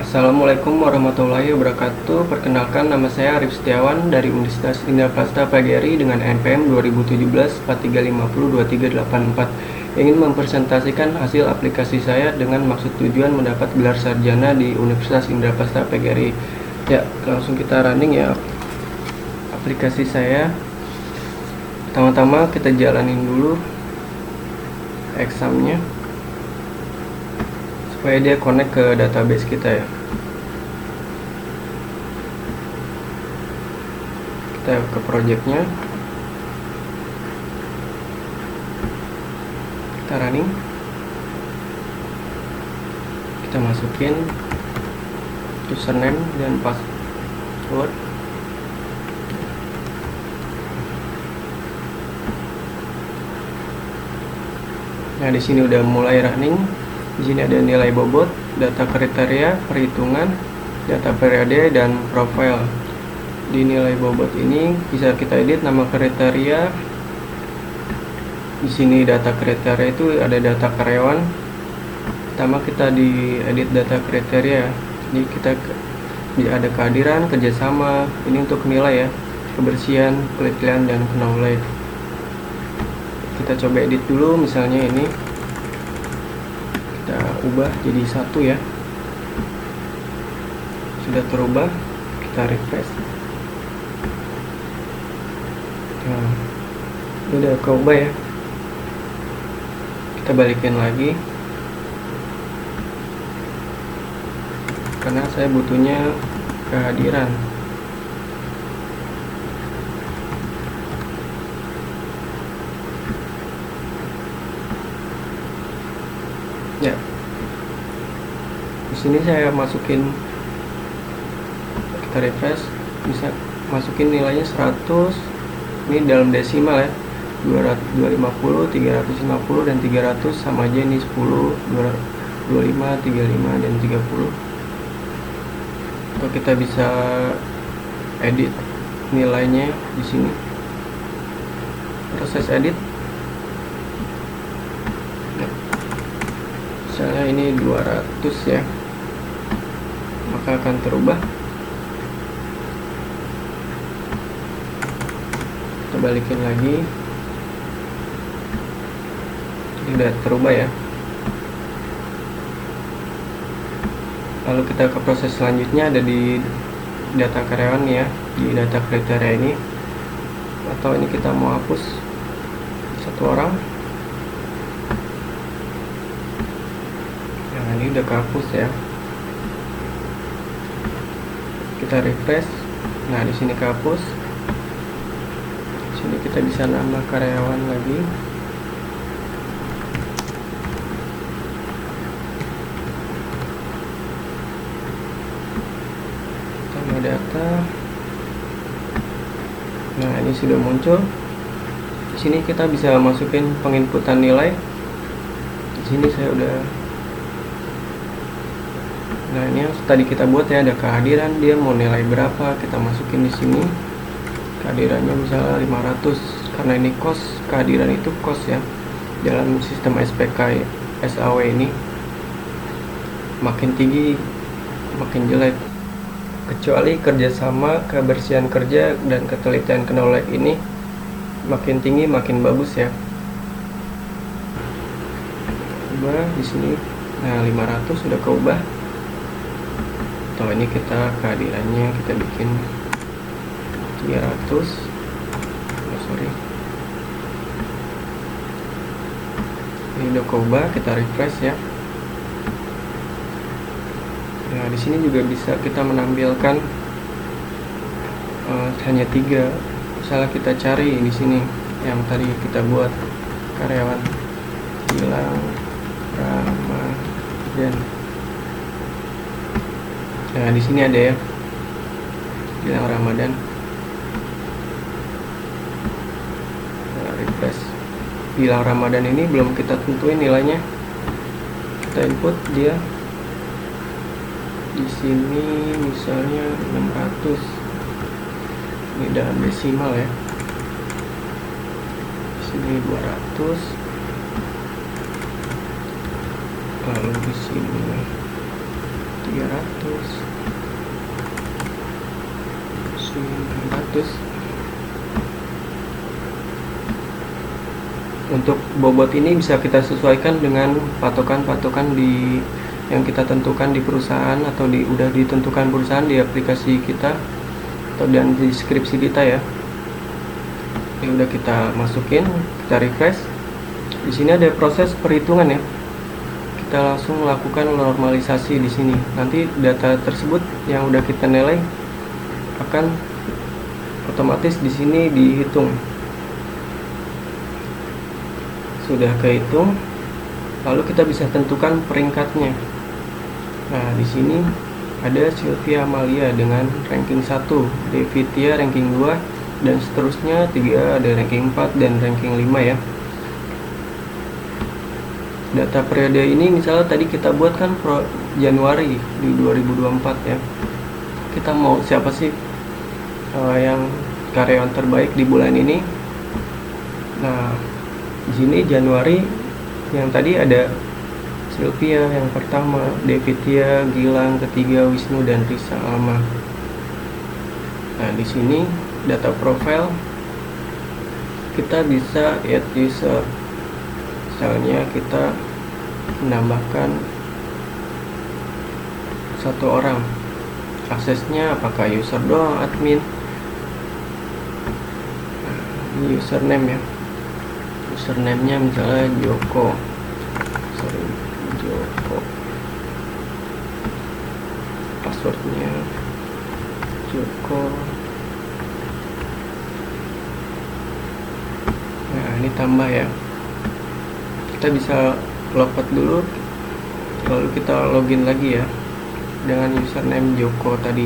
Assalamualaikum warahmatullahi wabarakatuh. Perkenalkan, nama saya Arif Setiawan dari Universitas Indraprasta Pagari dengan NPM 2017 43502384. Ingin mempresentasikan hasil aplikasi saya dengan maksud tujuan mendapat gelar sarjana di Universitas Indraprasta Pagari. Ya, langsung kita running ya aplikasi saya. Pertama-tama kita jalanin dulu examnya supaya dia connect ke database kita ya. Kita ke projectnya, kita running, kita masukin username dan password. Nah, di sini udah mulai running. Di sini ada nilai bobot, data kriteria, perhitungan, data periode, dan profile. Di nilai bobot ini bisa kita edit nama kriteria. Di sini data kriteria itu ada data karyawan. Pertama kita di edit data kriteria. Ini kita ada kehadiran, kerjasama. Ini untuk nilai ya, kebersihan, kelitian, dan knowledge. Kita coba edit dulu, misalnya ini kita ubah jadi 1 ya. Sudah terubah, kita refresh. Nah, ini udah keubah ya. Kita balikin lagi karena saya butuhnya kehadiran. Ya, di sini saya masukin, kita refresh, bisa masukin nilainya 100. Ini dalam desimal ya, 250, 350, dan 300 sama aja. Ini 10, 25, 35, dan 30. Atau kita bisa edit nilainya di sini, proses edit. Misalnya ini 200 ya, maka akan terubah. Kita balikin lagi, ini udah terubah ya. Lalu kita ke proses selanjutnya, ada di data karyawan ya, di data kriteria ini. Atau ini kita mau hapus satu orang. Nah, ini udah kehapus ya. Kita refresh. Nah, di sini kehapus. Di sini kita bisa nambah karyawan lagi. Tambah data. Nah, ini sudah muncul. Di sini kita bisa masukin penginputan nilai. Di sini saya udah. Nah, ini yang tadi kita buat ya, ada kehadiran, dia mau nilai berapa, kita masukin di sini. Kehadirannya misalnya 500, karena ini kos, kehadiran itu kos ya. Dalam sistem SPK SAW ini makin tinggi makin jelek. Kecuali kerjasama, kebersihan kerja, dan ketelitian knowledge ini makin tinggi makin bagus ya. Ubah di sini. Nah, 500 sudah keubah. Atau ini kita kehadirannya kita bikin 300. Ini udah keubah, kita refresh ya. Nah, di sini juga bisa kita menampilkan hanya 3. Misalnya kita cari di sini yang tadi kita buat, karyawan Gilang Ramadan. Nah, di sini ada ya, Gilang Ramadan. Nah, refresh. Gilang Ramadan ini belum kita tentuin nilainya. Kita input dia. Di sini misalnya 600. Ini dalam desimal ya. Di sini 200. Lalu di sini 300, 900. Untuk bobot ini bisa kita sesuaikan dengan patokan-patokan yang kita tentukan di perusahaan, atau udah ditentukan perusahaan di aplikasi kita atau dan di deskripsi kita ya. Ini udah kita masukin, kita refresh. Di sini ada proses perhitungan ya. Kita langsung lakukan normalisasi di sini. Nanti data tersebut yang udah kita nilai akan otomatis di sini dihitung. Sudah kehitung, lalu kita bisa tentukan peringkatnya. Nah, di sini ada Sylvia Amalia dengan ranking 1, Devitia ranking 2, dan seterusnya. 3 ada ranking 4 dan ranking 5 ya. Data periode ini misalnya tadi kita buat kan Januari di 2024 ya. Kita mau siapa sih yang karyawan terbaik di bulan ini? Nah, di sini Januari yang tadi ada Sylvia yang pertama, Devitia, Gilang ketiga, Wisnu dan Risa Alma. Nah, di sini data profile kita bisa add user. Misalnya kita menambahkan 1 orang. Aksesnya apakah user doang, admin. Nah, ini username ya. Username-nya misalnya Joko. Passwordnya Joko. Nah, ini tambah ya. Kita bisa logout dulu, lalu kita login lagi ya dengan username Joko tadi.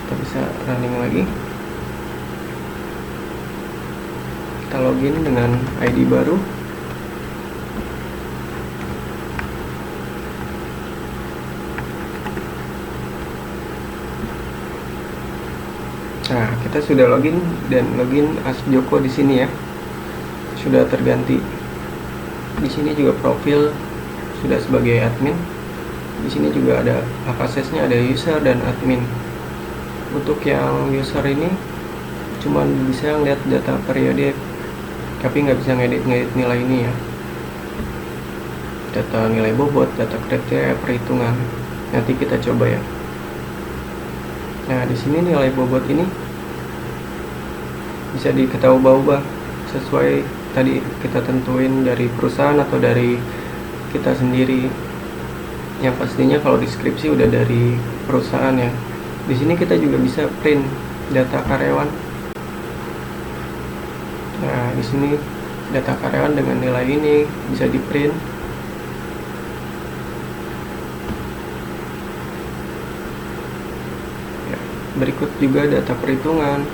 Kita bisa running lagi. Kita login dengan ID baru. Nah, kita sudah login dan login as Joko di sini ya. Sudah terganti. Di sini juga profil sudah sebagai admin. Di sini juga ada aksesnya, ada user dan admin. Untuk yang user ini cuman bisa ngeliat data periode, tapi nggak bisa ngedit nilai ini ya. Data nilai bobot, data kriteria, perhitungan. Nanti kita coba ya. Nah, di sini nilai bobot ini bisa kita ubah-ubah sesuai tadi kita tentuin dari perusahaan atau dari kita sendiri. Yang pastinya kalau deskripsi udah dari perusahaan ya. Di sini kita juga bisa print data karyawan. Nah, di sini data karyawan dengan nilai ini bisa di print. Berikut juga data perhitungan.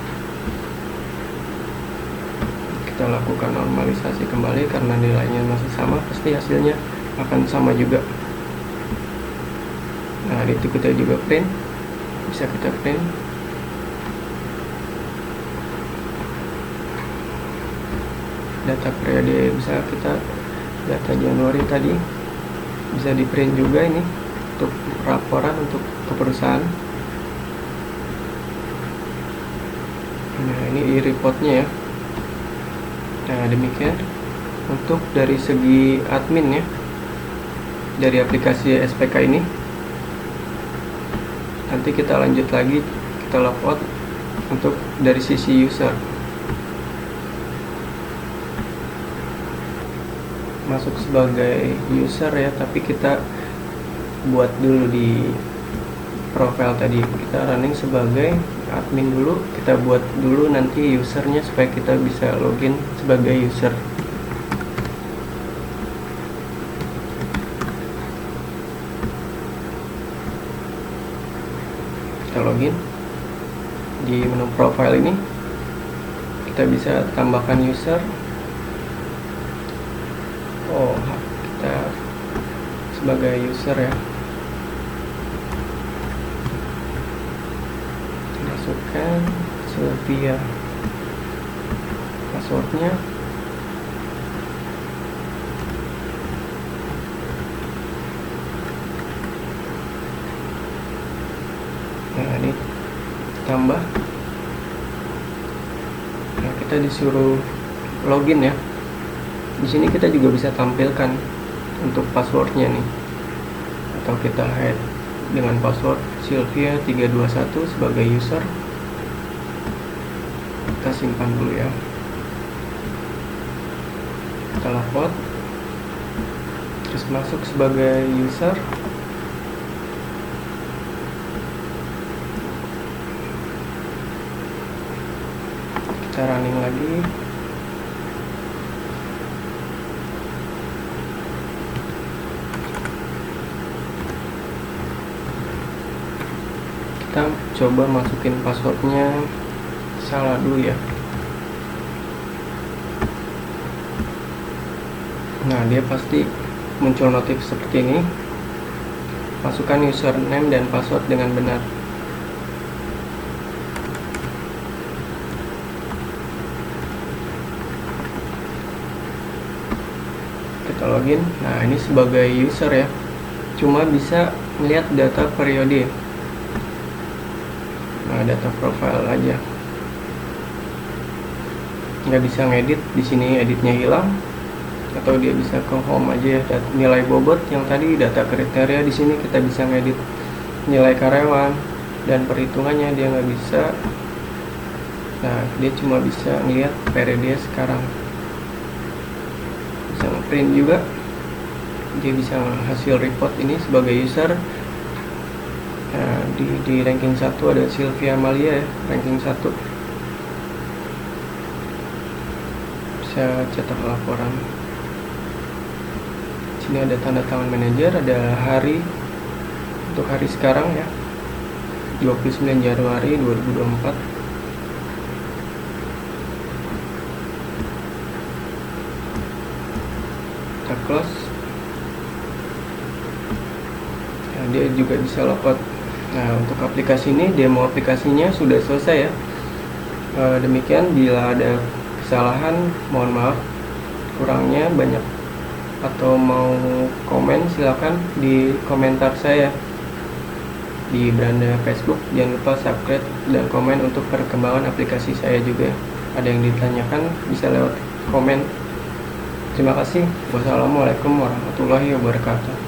Kita lakukan normalisasi kembali karena nilainya masih sama, pasti hasilnya akan sama juga. Nah, itu kita juga print. Bisa kita print. Data periode bisa kita data Januari tadi bisa di print juga ini untuk laporan untuk ke perusahaan. Nah, ini reportnya ya. Nah, demikian untuk dari segi admin ya, dari aplikasi SPK ini. Nanti kita lanjut lagi, kita logout untuk dari sisi user. Masuk sebagai user ya, tapi kita buat dulu di profile tadi. Kita running sebagai admin dulu, kita buat dulu nanti usernya supaya kita bisa login sebagai user. Kita login di menu profile ini, kita bisa tambahkan user. Oh, kita sebagai user ya. Masukkan Sylvia, passwordnya ditambah. Nah, kita disuruh login ya. Di sini kita juga bisa tampilkan untuk passwordnya nih, atau kita hide dengan password Sylvia321 sebagai user. Kita simpan dulu ya. Kita login, terus masuk sebagai user. Kita running lagi. Kita coba masukin passwordnya salah dulu ya. Nah, dia pasti muncul notif seperti ini. Masukkan username dan password dengan benar. Kita login. Nah, ini sebagai user ya, cuma bisa melihat data periode. Nah, data profile aja, nggak bisa ngedit. Di sini editnya hilang, atau dia bisa ke home aja ya. Nilai bobot yang tadi, data kriteria, di sini kita bisa ngedit nilai karyawan dan perhitungannya dia nggak bisa. Nah, dia cuma bisa ngeliat periode sekarang. Bisa nge-print juga, dia bisa hasil report ini sebagai user. Nah, di ranking 1 ada Sylvia Amalia ya, ranking 1. Bisa cetak laporan. Sini ada tanda tangan manajer, ada hari untuk hari sekarang ya, 29 Januari 2024. Kita close. Nah, dia juga bisa logout. Nah, untuk aplikasi ini, demo aplikasinya sudah selesai ya. Demikian, bila ada kesalahan mohon maaf, kurangnya banyak atau mau komen silakan di komentar saya di beranda Facebook. Jangan lupa subscribe dan komen untuk perkembangan aplikasi saya juga. Ada yang ditanyakan bisa lewat komen. Terima kasih. Wassalamualaikum warahmatullahi wabarakatuh.